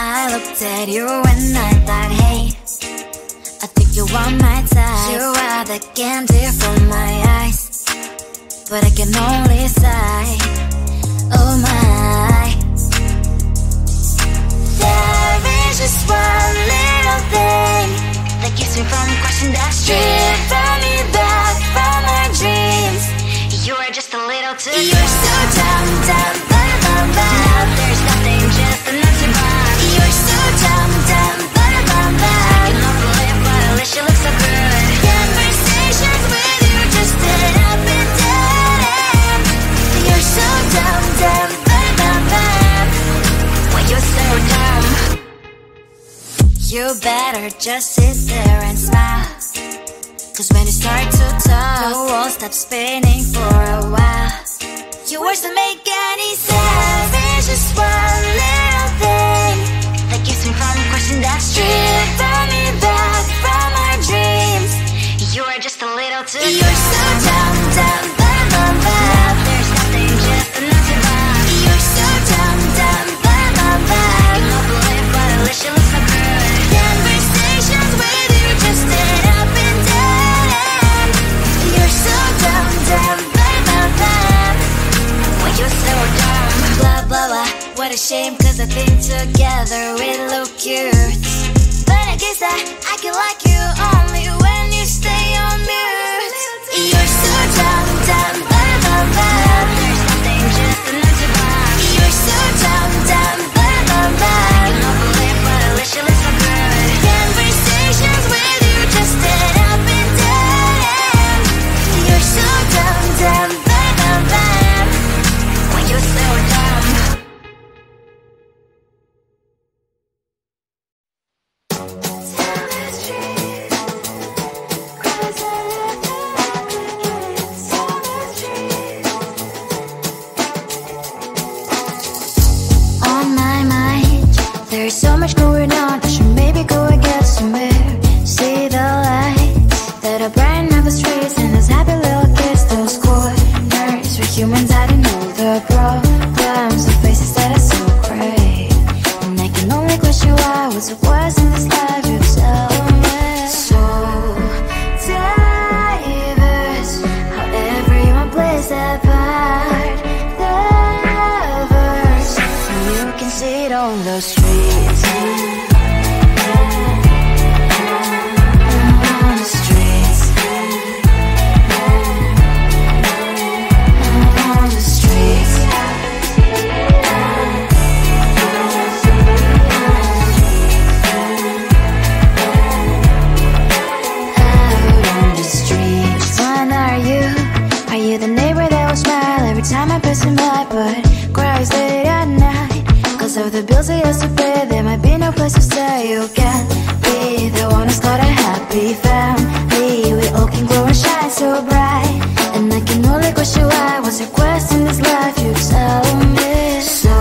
I looked at you and I thought, hey, I think you are my type. You are the candy from my eyes, but I can only sigh, oh my. There is just one little thing that keeps me from crossing that street. Drive me back from my dreams. You are just a little too close. You're so dumb, dumb, bum, bum, bum. Now there's nothing, just enough to buy. You're so dumb, dumb, bum, bum, bum. I can overlive, but at least you look so good. Conversations with you just end up in dead end. You're so dumb, dumb, bum, bum, bum. Why you're so dumb? You better just sit there and smile, 'cause when you start to talk, the world stops spinning for a while. Your words don't make any sense. There's just one little thing that keeps me from crossing that street. Pull me back from our dreams. You are just a little too close. You're so dumb, dumb, bum, bum, bum. Now there's nothing, just enough to buy. You're so dumb, dumb, bum, bum, bum. I can overlive, but at least you look so good. Conversations with you just end up in dead end. You're so dumb, dumb, bum, bum, bum. Why you're so dumb? Blah, blah, blah. What a shame, 'cause I think together we look cute. But I guess that I can like you only when you stay on mute. You're so dumb, dumb, bum, bum, bum. There's nothing, just enough to buy. You're so dumb, dumb, bum, bum, bum. I can overlive, but at least you look so good. Conversations with you just end up in dead end. You're so dumb, dumb, bum, bum, bum. Why you're so dumb? On my mind, there's so much going on. I should maybe go and get somewhere. See the lights that are brighten up the streets, and those happy little kids, those corners where humans hiding all the problems, the faces that are so great. And I can only question why was it was in this life you tell me. So diverse, how everyone plays their part. Lovers, you can see it on the streets. On the streets. On the streets. Out on the streets. One are you? Are you the neighbor that will smile every time I pass him by, but cries late at night 'cause of the bills I used to pay? There might be no place to stay. You can be the one who's got a happy family. We all can grow and shine so bright. And I can only question why was your quest in this life you tell me. So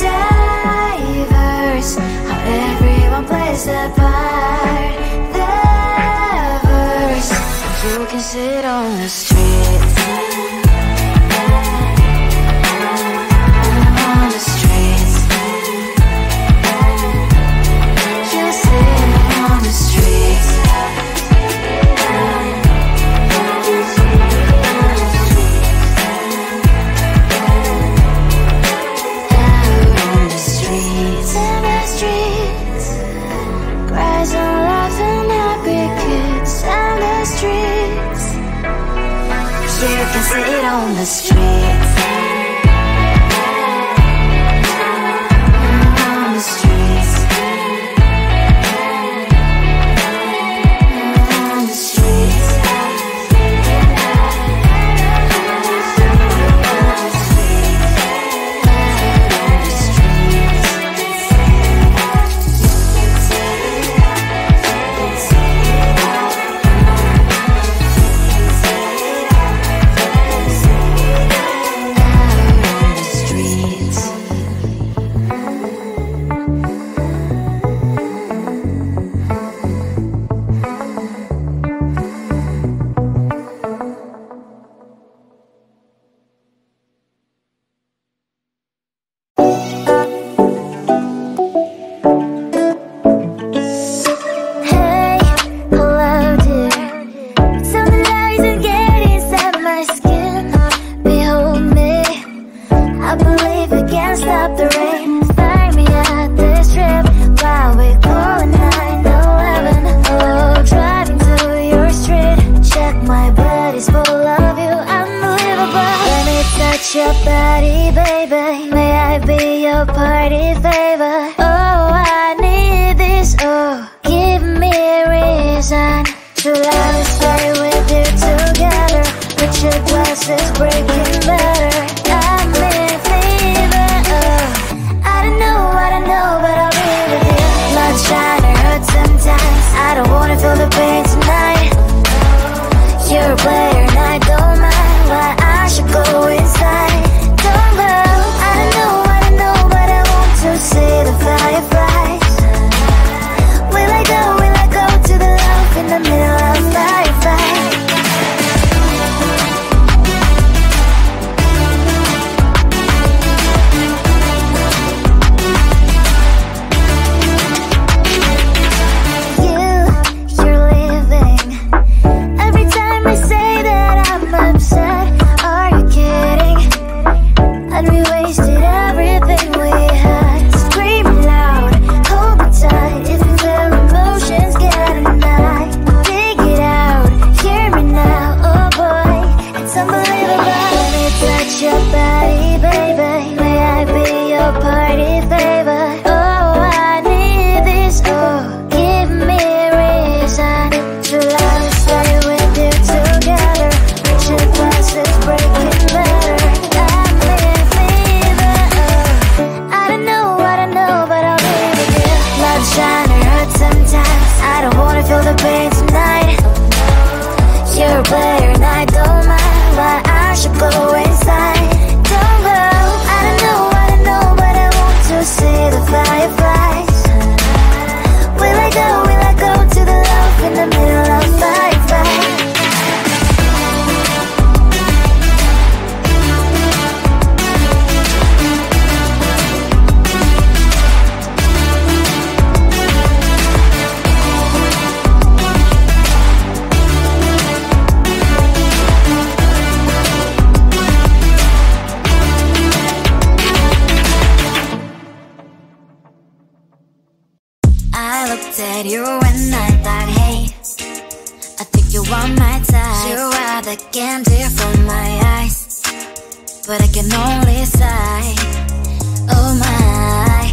diverse, how everyone plays their part. Lovers, you can sit on the streets. On the streets. You sit on the streets. Out on the streets. In the streets. Cries and laughs and happy kids. On the streets. You can sit on the streets. On the streets. On the streets. favor. Oh, I need this. Oh, give me a reason to let me stay with you together. With your glasses breaking better. I'm in fever. Oh, I don't know, but I'll be with you. Love trying to hurt sometimes. I don't wanna feel the pain tonight. You're a player and I don't mind. Why I should go inside. Don't go. I don't know, but I want to see the fireflies. Will I go to the love in the middle of fireflies? You're leaving. Every time I say that I'm upset, are you kidding? And we wasted everything we had. Screaming loud, hold me tight. If you feel emotions getting high, dig it out, hear me now. Oh boy, it's unbelievable. Let me touch your body, baby. May I be your party favor? Oh, I need this. Oh, give me a reason to let me stay with you together. With your glasses breaking better. I'm in fever. Oh, I don't know, but I'll be with you. Love trying to hurt sometimes. I don't wanna feel the pain tonight. You're a player and I don't mind. Why I should go inside. Don't go. I don't know, but I want to see the fireflies. Will I go to the love in the middle of fireflies? I looked at you and I thought, hey, I think you are my type. You are the candy from my eyes, but I can only sigh. Oh my.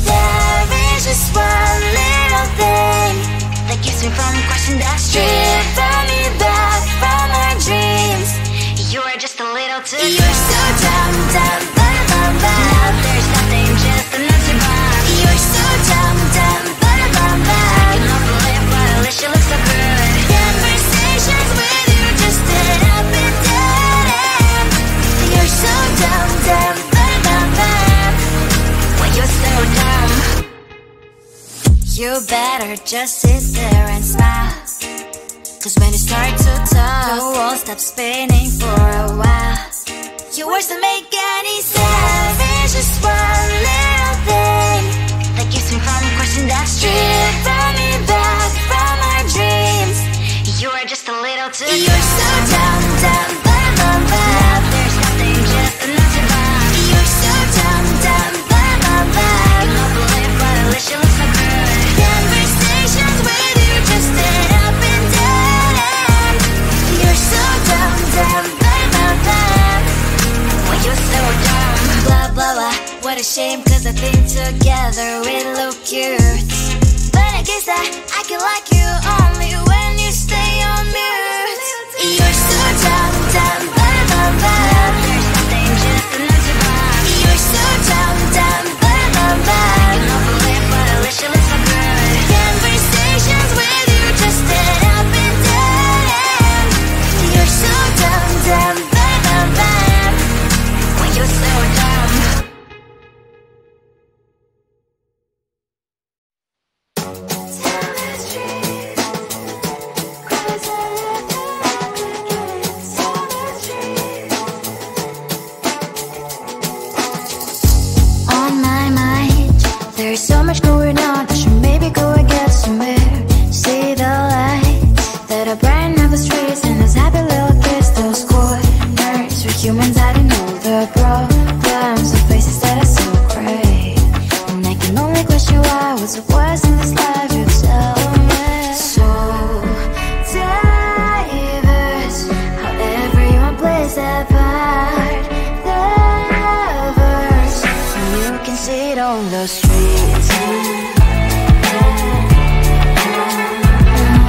There is just one little thing that keeps me from crossing that street. Drive me back from my dreams. You are just a little too good. You're so dumb, now there's nothing, just an empty box. You're so dumb, you know the lip, but at least you look so good. Conversations with you just end up in dead end. You're so dumb, when you're so dumb. You better just sit there and smile, 'cause when you start to talk, the world stops spinning for a while. Your words don't make any sense. There's just one little thing that keeps me from crossing that street. Drive me back from our dreams. You are just a little too good. You're so dumb, there's nothing, just an empty box. You're so dumb, you know the lip, but at least you look so good. Conversations with you just end up in dead end. You're so dumb, when you're so dumb. Blah, blah, blah, what a shame, 'cause I think together we look cute. But I guess that I can like you only when you stay on mute. You're so dumb, there's nothing, just an empty box. You're so dumb, you know the lip, but at least you look so good. Conversations with you just end up in dead end. You're so dumb, when you're so dumb. On my mind, there's so much going on. I should maybe go and get somewhere. See the lights that are brighten up the streets, and those happy little kids, those corners where humans hiding all the problems, the faces that are so great. And I can only question why, what's the worst in this life, you tell me. So diverse, how everyone plays their part. The lovers sit on the streets.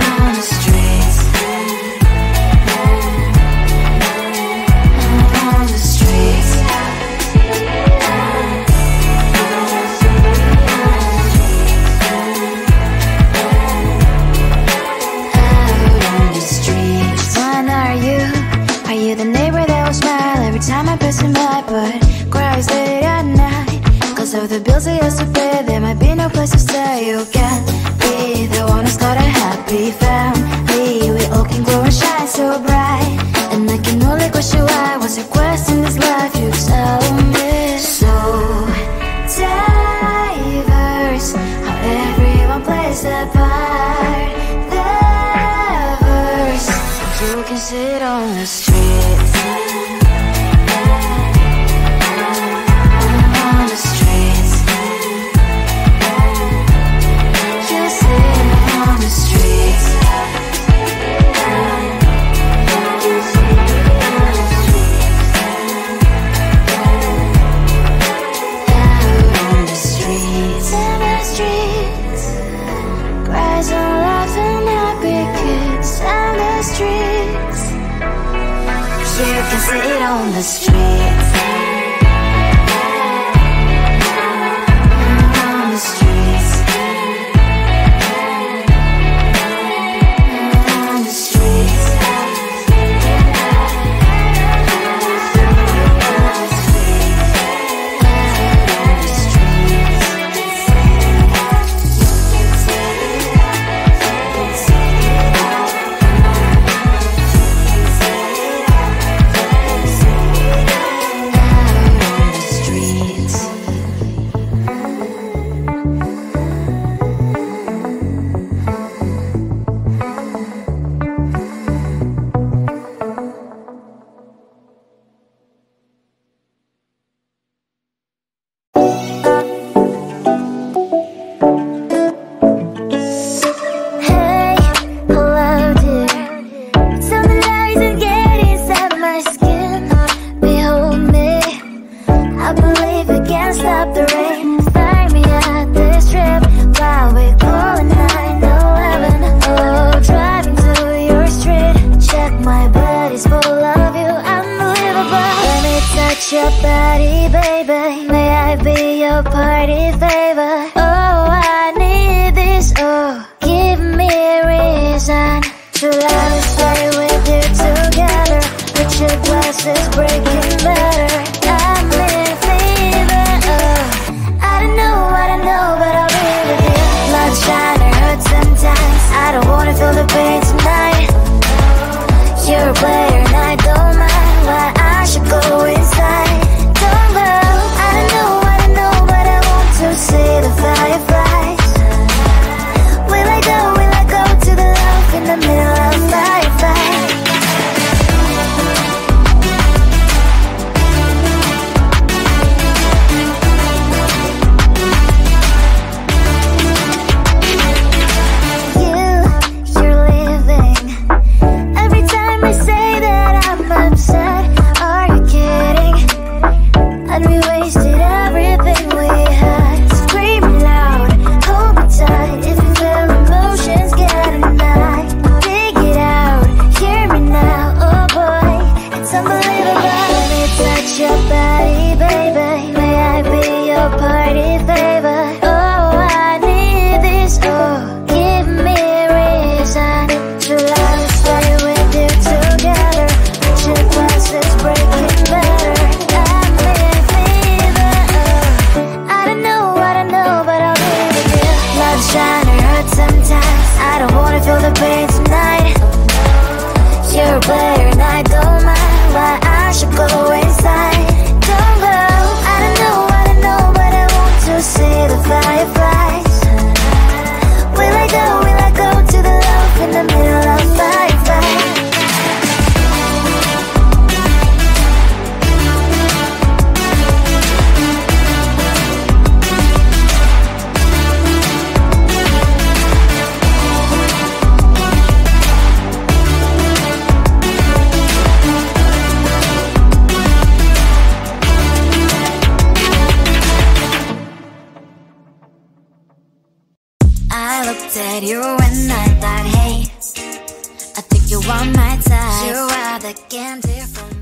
On the streets. On the streets. The neighbor that will smile every time I pass him by, but cries late at night cause of the bills he has to pay. There might be no place to stay. You can't be the one who's got a happy family. We all can glow and shine so bright, and I can only question why. What's your quest in this life? You tell me. So diverse, how everyone plays their part. Diverse, you can sit on the street. Sit on the streets. On the streets. On the streets. Your body, baby, may I be your party favor? Oh, I need this, oh, give me a reason to let me stay with you together. Put your glasses breaking better, I'm in fever, oh. I don't know, but I'll be with you. Love's trying to hurt sometimes, I don't wanna feel the pain tonight. You're a player and I don't mind why I should go inside. Don't go, I don't know, but I want to see the fire. said you when I thought, hey, I think you want my type. You are the candy from